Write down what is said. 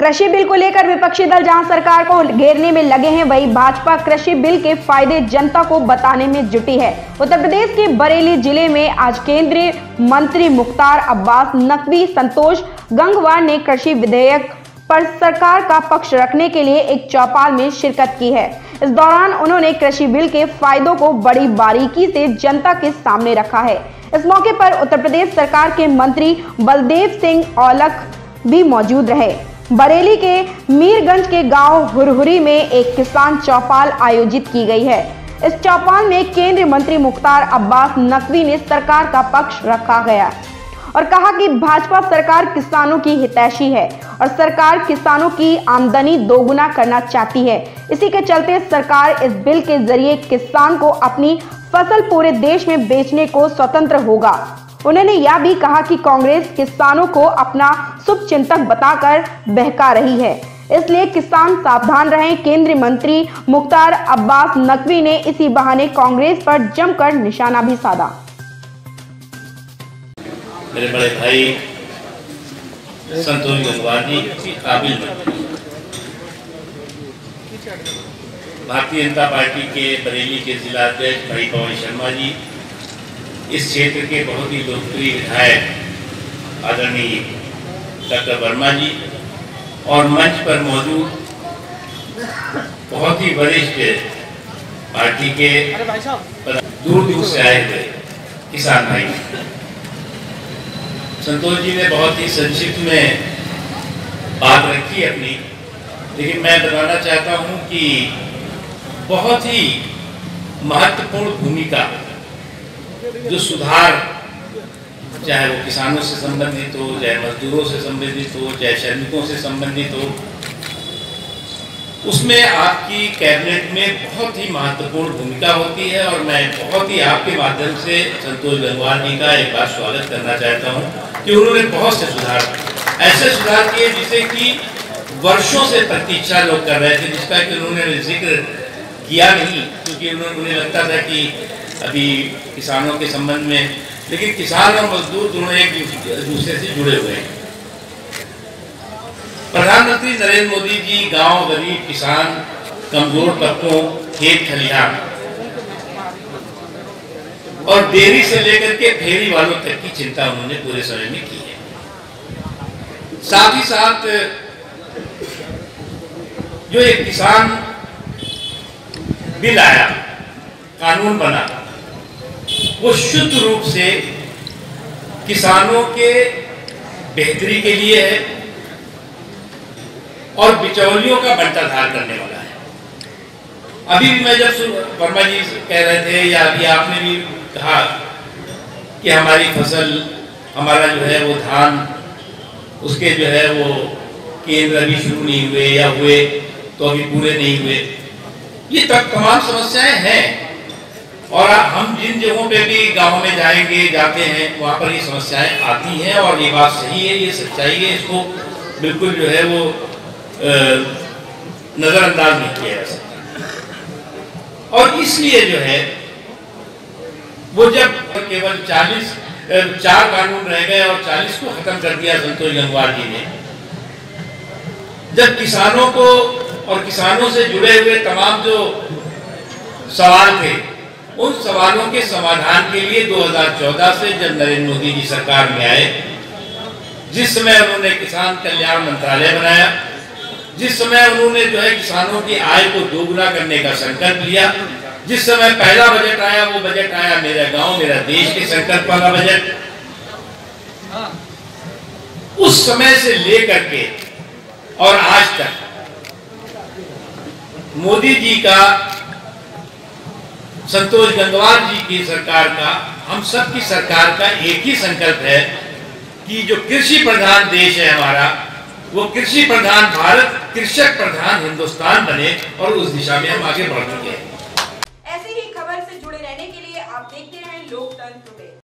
कृषि बिल को लेकर विपक्षी दल जहां सरकार को घेरने में लगे हैं, वहीं भाजपा कृषि बिल के फायदे जनता को बताने में जुटी है। उत्तर प्रदेश के बरेली जिले में आज केंद्रीय मंत्री मुख्तार अब्बास नकवी संतोष गंगवार ने कृषि विधेयक पर सरकार का पक्ष रखने के लिए एक चौपाल में शिरकत की है। इस दौरान उन्होंने कृषि बिल के फायदों को बड़ी बारीकी से जनता के सामने रखा है। इस मौके पर उत्तर प्रदेश सरकार के मंत्री बलदेव सिंह औलख भी मौजूद रहे। बरेली के मीरगंज के गांव हुरहुरी में एक किसान चौपाल आयोजित की गई है। इस चौपाल में केंद्रीय मंत्री मुख्तार अब्बास नकवी ने सरकार का पक्ष रखा गया और कहा कि भाजपा सरकार किसानों की हितैषी है और सरकार किसानों की आमदनी दोगुना करना चाहती है। इसी के चलते सरकार इस बिल के जरिए किसान को अपनी फसल पूरे देश में बेचने को स्वतंत्र होगा। उन्होंने यह भी कहा कि कांग्रेस किसानों को अपना शुभचिंतक बताकर बहका रही है, इसलिए किसान सावधान रहें। केंद्रीय मंत्री मुख्तार अब्बास नकवी ने इसी बहाने कांग्रेस पर जमकर निशाना भी साधा। मेरे बड़े भाई संतोष गंगवार जी काबिल भारतीय जनता पार्टी के बरेली के जिला अध्यक्ष भाई पवन शर्मा जी, इस क्षेत्र के बहुत ही लोकप्रिय विधायक आदरणीय डॉक्टर वर्मा जी और मंच पर मौजूद बहुत ही वरिष्ठ पार्टी के दूर दूर से आए हुए किसान भाई। संतोष जी ने बहुत ही संक्षिप्त में बात रखी अपनी, लेकिन मैं बताना चाहता हूं कि बहुत ही महत्वपूर्ण भूमिका जो सुधार, चाहे वो किसानों से संबंधित हो, चाहे मजदूरों से संबंधित हो, चाहे श्रमिकों से संबंधित हो, उसमें आपकी कैबिनेट में बहुत ही महत्वपूर्ण भूमिका होती है। और मैं बहुत ही आपके माध्यम से संतोष गंगवार जी का एक बार स्वागत करना चाहता हूं कि उन्होंने बहुत से ऐसे सुधार किए जिसे कि वर्षों से प्रतीक्षा लोग कर रहे थे, जिसका कि उन्होंने जिक्र किया नहीं, क्योंकि उन्हें लगता था कि अभी किसानों के संबंध में, लेकिन किसान और मजदूर दोनों एक दूसरे से जुड़े हुए हैं। प्रधानमंत्री नरेंद्र मोदी जी गांव, गरीब, किसान, कमजोर तबकों, खेत खलिहान और डेयरी से लेकर के फेरी वालों तक की चिंता उन्होंने पूरे समय में की है। साथ ही साथ जो एक किसान बिल आया, कानून बना, वो शुद्ध रूप से किसानों के बेहतरी के लिए है और बिचौलियों का बंटाधार करने वाला है। अभी भी मैं जब वर्मा जी कह रहे थे या अभी आपने भी कहा कि हमारी फसल, हमारा जो है वो धान, उसके जो है वो केंद्र अभी शुरू नहीं हुए या हुए तो अभी पूरे नहीं हुए, ये तक तमाम समस्याएं हैं। और हम जिन जगहों पे भी गाँव में जाते हैं वहाँ पर ये समस्याएं आती हैं और ये बात सही है, ये सच्चाई है, इसको बिल्कुल जो है वो नजरअंदाज नहीं किया जा सकता। और इसलिए जो है वो जब केवल 4 कानून रह गए और 40 को खत्म कर दिया संतोष गंगवार जी ने, जब किसानों को और किसानों से जुड़े हुए तमाम जो सवाल थे, उन सवालों के समाधान के लिए 2014 से जब नरेंद्र मोदी जी सरकार में आए, जिस समय उन्होंने किसान कल्याण मंत्रालय बनाया, जिस समय उन्होंने जो है किसानों की आय को दोगुना करने का संकल्प लिया, जिस समय पहला बजट आया, वो बजट आया मेरा गांव मेरा देश के संकल्प वाला बजट, उस समय से लेकर के और आज तक मोदी जी का, संतोष गंगवार जी की सरकार का, हम सब की सरकार का एक ही संकल्प है कि जो कृषि प्रधान देश है हमारा, वो कृषि प्रधान भारत, कृषक प्रधान हिंदुस्तान बने, और उस दिशा में हम आगे बढ़ चुके हैं।